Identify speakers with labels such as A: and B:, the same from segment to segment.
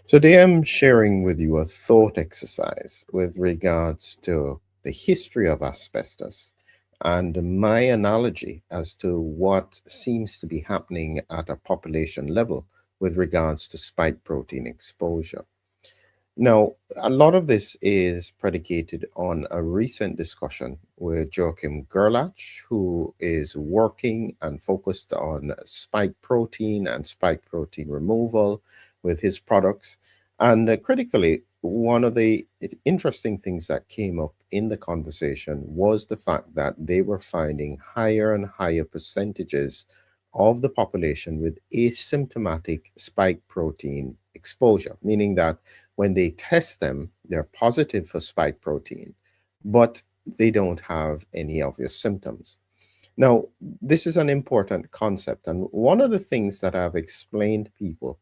A: Today, I'm sharing with you a thought exercise with regards to the history of asbestos and my analogy as to what seems to be happening at a population level with regards to spike protein exposure. Now, a lot of this is predicated on a recent discussion with Joachim Gerlach, who is working and focused on spike protein removal with his products. And critically, one of the interesting things that came up in the conversation was the fact that they were finding higher and higher percentages of the population with asymptomatic spike protein exposure, meaning that when they test them, they're positive for spike protein, but they don't have any obvious symptoms. Now, this is an important concept. And one of the things that I've explained to people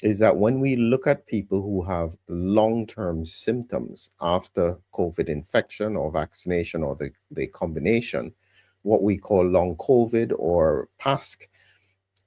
A: is that when we look at people who have long term symptoms after COVID infection or vaccination or the combination, what we call long COVID or PASC,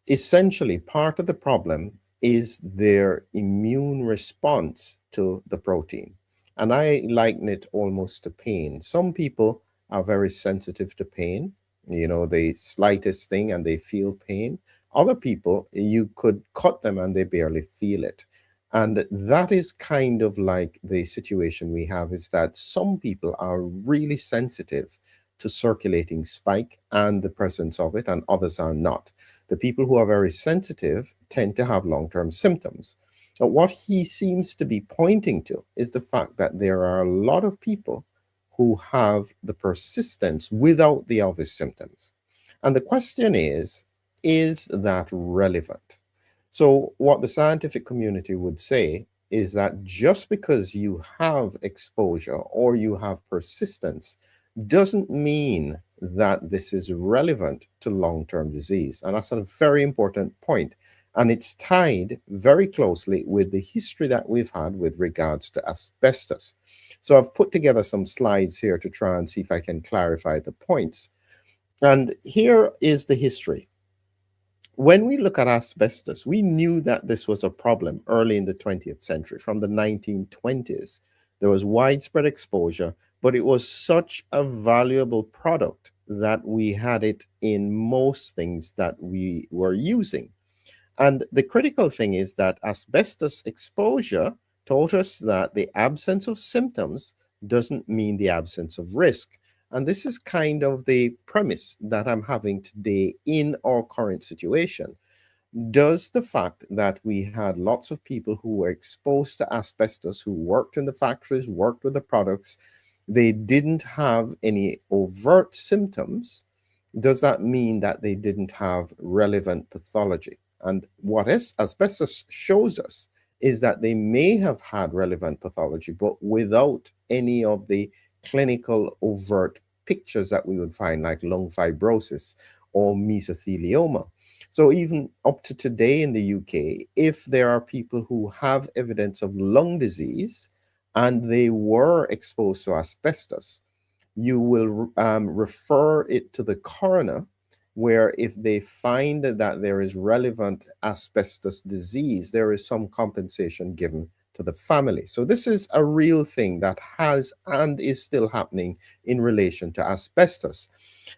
A: essentially part of the problem is their immune response to the protein. And I liken it almost to pain. Some people are very sensitive to pain, the slightest thing and they feel pain. Other people, you could cut them and they barely feel it. And that is kind of like the situation we have is that some people are really sensitive to circulating spike and the presence of it, and others are not. The people who are very sensitive tend to have long term symptoms. But what he seems to be pointing to is the fact that there are a lot of people who have the persistence without the obvious symptoms. And the question is that relevant? So, what the scientific community would say is that just because you have exposure or you have persistence doesn't mean that this is relevant to long term disease. And that's a very important point. And it's tied very closely with the history that we've had with regards to asbestos. So I've put together some slides here to try and see if I can clarify the points. And here is the history. When we look at asbestos, we knew that this was a problem early in the 20th century, from the 1920s. There was widespread exposure, but it was such a valuable product that we had it in most things that we were using. And the critical thing is that asbestos exposure taught us that the absence of symptoms doesn't mean the absence of risk. And this is kind of the premise that I'm having today in our current situation. Does the fact that we had lots of people who were exposed to asbestos, who worked in the factories, worked with the products, they didn't have any overt symptoms, does that mean that they didn't have relevant pathology? And what asbestos shows us is that they may have had relevant pathology, but without any of the clinical overt pictures that we would find, like lung fibrosis or mesothelioma. So, even up to today in the UK, if there are people who have evidence of lung disease and they were exposed to asbestos, you will refer it to the coroner, where if they find that there is relevant asbestos disease, there is some compensation given to the family. So this is a real thing that has and is still happening in relation to asbestos.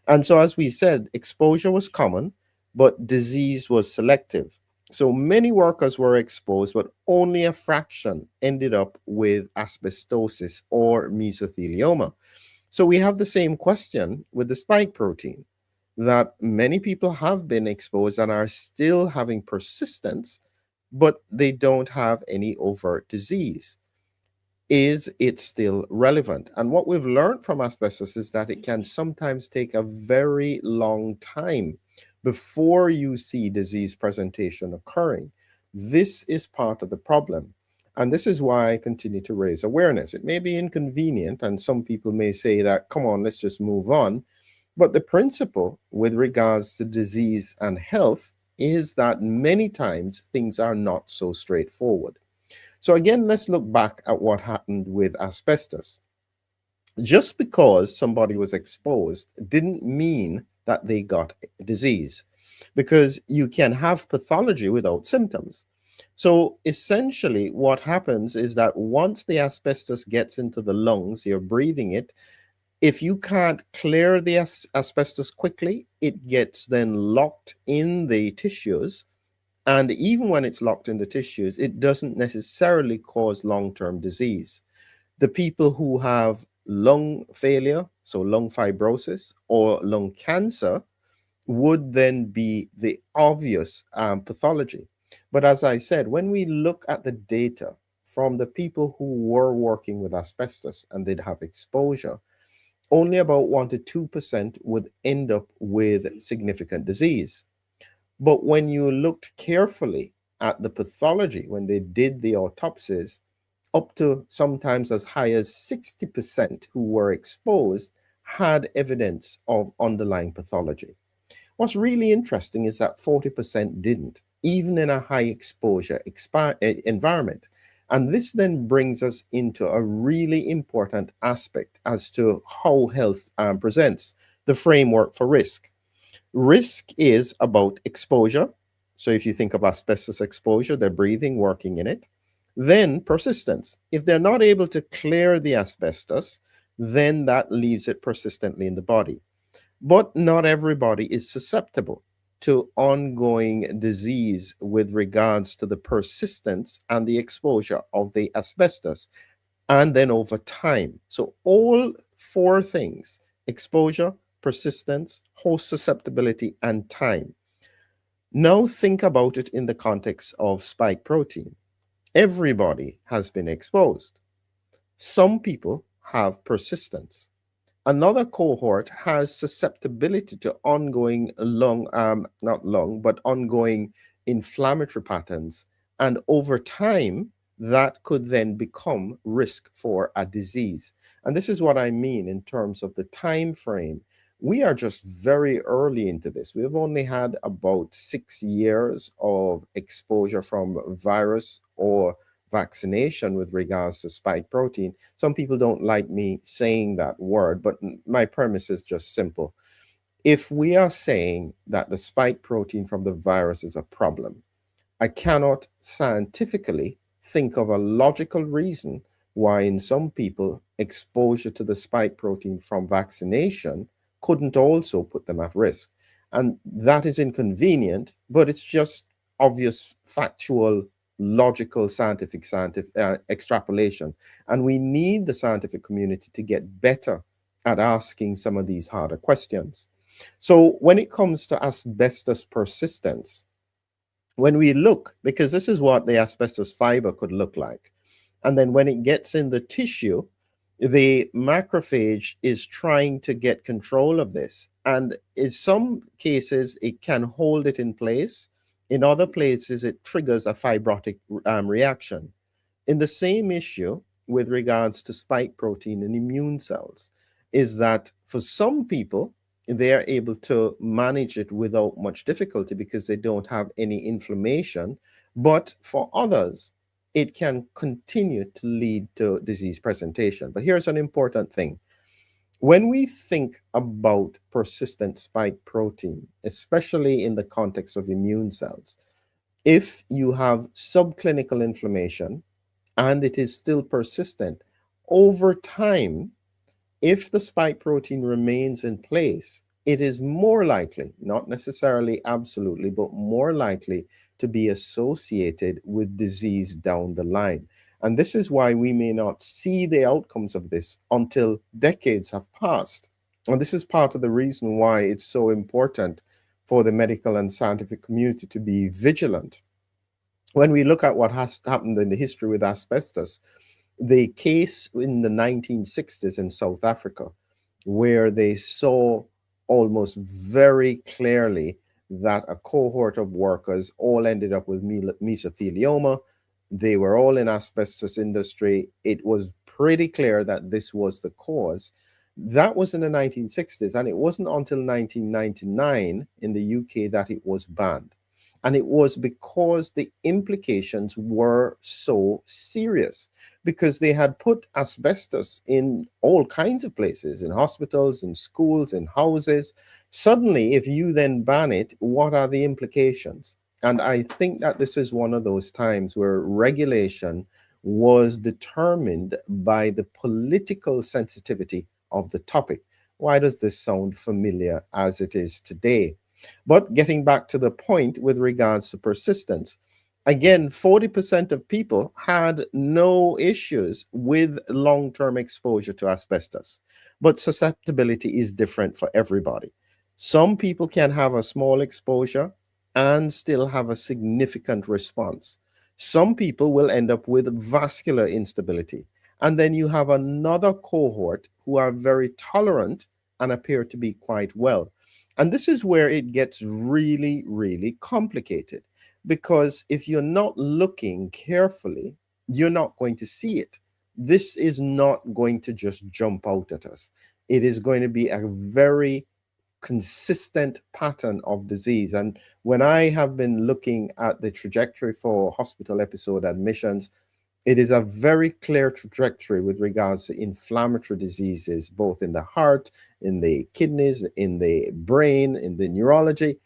A: And so, as we said, exposure was common, but disease was selective. So many workers were exposed, but only a fraction ended up with asbestosis or mesothelioma. So we have the same question with the spike protein, that many people have been exposed and are still having persistence, but they don't have any overt disease. Is it still relevant? And what we've learned from asbestos is that it can sometimes take a very long time before you see disease presentation occurring. This is part of the problem. And this is why I continue to raise awareness. It may be inconvenient, and some people may say that, come on, let's just move on. But the principle with regards to disease and health is that many times things are not so straightforward. So, again, let's look back at what happened with asbestos. Just because somebody was exposed didn't mean that they got disease, because you can have pathology without symptoms. So essentially, what happens is that once the asbestos gets into the lungs, you're breathing it. If you can't clear the asbestos quickly, it gets then locked in the tissues. And even when it's locked in the tissues, it doesn't necessarily cause long term disease. The people who have lung failure, so lung fibrosis or lung cancer, would then be the obvious pathology. But as I said, when we look at the data from the people who were working with asbestos and did have exposure, only about 1 to 2% would end up with significant disease. But when you looked carefully at the pathology, when they did the autopsies, up to sometimes as high as 60% who were exposed had evidence of underlying pathology. What's really interesting is that 40% didn't, even in a high exposure environment. And this then brings us into a really important aspect as to how health presents the framework for risk. Risk is about exposure. So if you think of asbestos exposure, they're breathing, working in it. Then persistence. If they're not able to clear the asbestos, then that leaves it persistently in the body. But not everybody is susceptible to ongoing disease with regards to the persistence and the exposure of the asbestos, and then over time. So, all four things: exposure, persistence, host susceptibility, and time. Now, think about it in the context of spike protein. Everybody has been exposed. Some people have persistence. Another cohort has susceptibility to ongoing not lung, but ongoing inflammatory patterns. And over time, that could then become risk for a disease. And this is what I mean in terms of the time frame. We are just very early into this. We've only had about 6 years of exposure from virus or vaccination with regards to spike protein. Some people don't like me saying that word, but my premise is just simple. If we are saying that the spike protein from the virus is a problem, I cannot scientifically think of a logical reason why, in some people, exposure to the spike protein from vaccination couldn't also put them at risk. And that is inconvenient, but it's just obvious, factual, logical, scientific extrapolation. And we need the scientific community to get better at asking some of these harder questions. So, when it comes to asbestos persistence, when we look, because this is what the asbestos fiber could look like. And then when it gets in the tissue, the macrophage is trying to get control of this. And in some cases, it can hold it in place. In other places, it triggers a fibrotic reaction. In the same issue with regards to spike protein and immune cells, is that for some people, they're able to manage it without much difficulty because they don't have any inflammation. But for others, it can continue to lead to disease presentation. But here's an important thing. When we think about persistent spike protein, especially in the context of immune cells, if you have subclinical inflammation and it is still persistent, over time, if the spike protein remains in place, it is more likely, not necessarily absolutely, but more likely to be associated with disease down the line. And this is why we may not see the outcomes of this until decades have passed. And this is part of the reason why it's so important for the medical and scientific community to be vigilant. When we look at what has happened in the history with asbestos, the case in the 1960s in South Africa, where they saw almost very clearly that a cohort of workers all ended up with mesothelioma. They were all in asbestos industry. It was pretty clear that this was the cause. That was in the 1960s, and it wasn't until 1999 in the UK that it was banned. And it was because the implications were so serious, because they had put asbestos in all kinds of places, in hospitals, in schools, in houses. Suddenly, if you then ban it, what are the implications? And I think that this is one of those times where regulation was determined by the political sensitivity of the topic. Why does this sound familiar as it is today? But getting back to the point with regards to persistence, again, 40% of people had no issues with long term exposure to asbestos. But susceptibility is different for everybody. Some people can have a small exposure and still have a significant response. Some people will end up with vascular instability. And then you have another cohort who are very tolerant and appear to be quite well. And this is where it gets really, really complicated, because if you're not looking carefully, you're not going to see it. This is not going to just jump out at us. It is going to be a very consistent pattern of disease. And when I have been looking at the trajectory for hospital episode admissions, it is a very clear trajectory with regards to inflammatory diseases, both in the heart, in the kidneys, in the brain, in the neurology.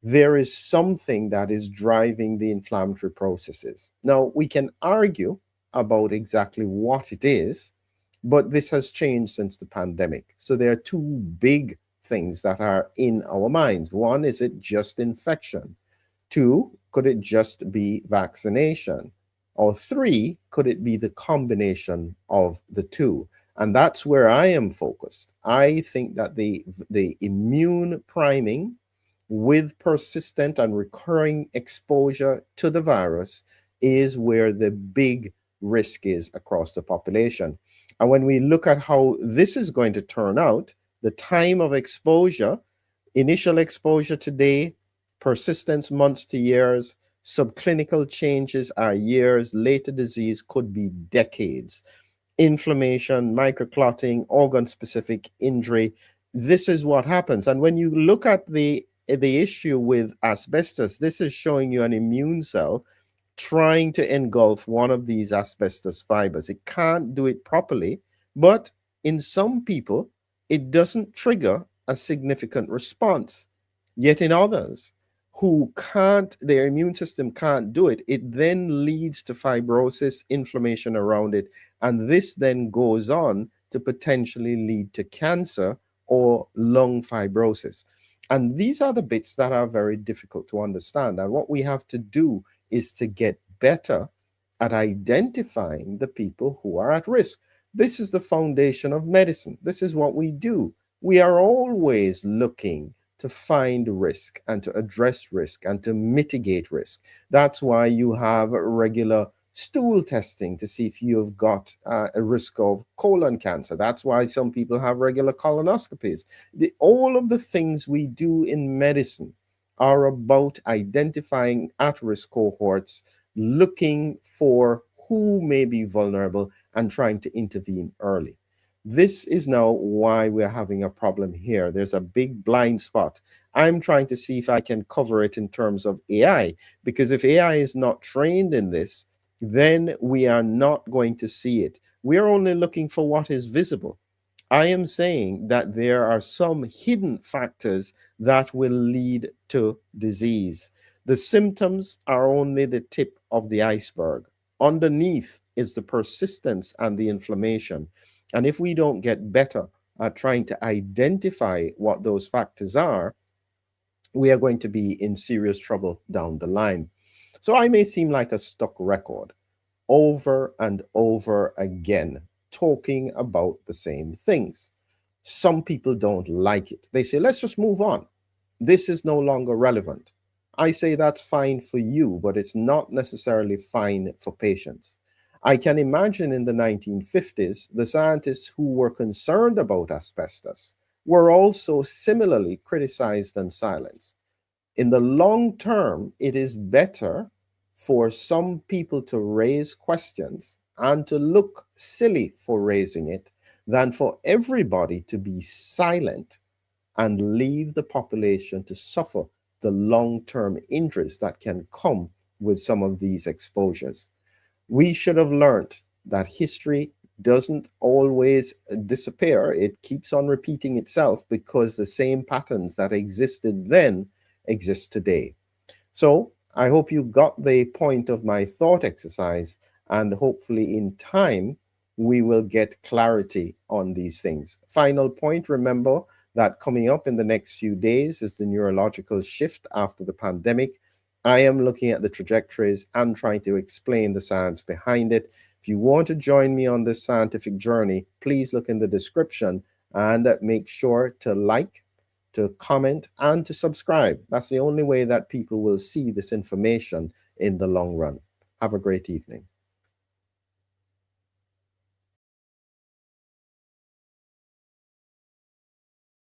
A: There is something that is driving the inflammatory processes. Now, we can argue about exactly what it is, but this has changed since the pandemic. So there are two big things that are in our minds. One, is it just infection? Two, could it just be vaccination? Or three, could it be the combination of the two? And that's where I am focused. I think that the immune priming with persistent and recurring exposure to the virus is where the big risk is across the population. And when we look at how this is going to turn out, the time of exposure, initial exposure today, persistence months to years, subclinical changes are years, later disease could be decades. Inflammation, microclotting, organ-specific injury, this is what happens. And when you look at the issue with asbestos, this is showing you an immune cell trying to engulf one of these asbestos fibers. It can't do it properly, but in some people, it doesn't trigger a significant response. Yet in others who can't, their immune system can't do it, it then leads to fibrosis, inflammation around it, and this then goes on to potentially lead to cancer or lung fibrosis. And these are the bits that are very difficult to understand. And what we have to do is to get better at identifying the people who are at risk. This is the foundation of medicine. This is what we do. We are always looking to find risk and to address risk and to mitigate risk. That's why you have regular stool testing to see if you've got a risk of colon cancer. That's why some people have regular colonoscopies. All of the things we do in medicine are about identifying at-risk cohorts, looking for who may be vulnerable and trying to intervene early. This is now why we're having a problem here. There's a big blind spot. I'm trying to see if I can cover it in terms of AI, because if AI is not trained in this, then we are not going to see it. We're only looking for what is visible. I am saying that there are some hidden factors that will lead to disease. The symptoms are only the tip of the iceberg. Underneath is the persistence and the inflammation. And if we don't get better at trying to identify what those factors are, we are going to be in serious trouble down the line. So I may seem like a stuck record over and over again, talking about the same things. Some people don't like it. They say, let's just move on. This is no longer relevant. I say that's fine for you, but it's not necessarily fine for patients. I can imagine in the 1950s, the scientists who were concerned about asbestos were also similarly criticized and silenced. In the long term, it is better for some people to raise questions and to look silly for raising it than for everybody to be silent and leave the population to suffer the long-term injuries that can come with some of these exposures. We should have learned that history doesn't always disappear. It keeps on repeating itself because the same patterns that existed then exist today. So I hope you got the point of my thought exercise, and hopefully in time, we will get clarity on these things. Final point, remember that coming up in the next few days is the neurological shift after the pandemic. I am looking at the trajectories and trying to explain the science behind it. If you want to join me on this scientific journey, please look in the description and make sure to like, to comment, and to subscribe. That's the only way that people will see this information in the long run. Have a great evening.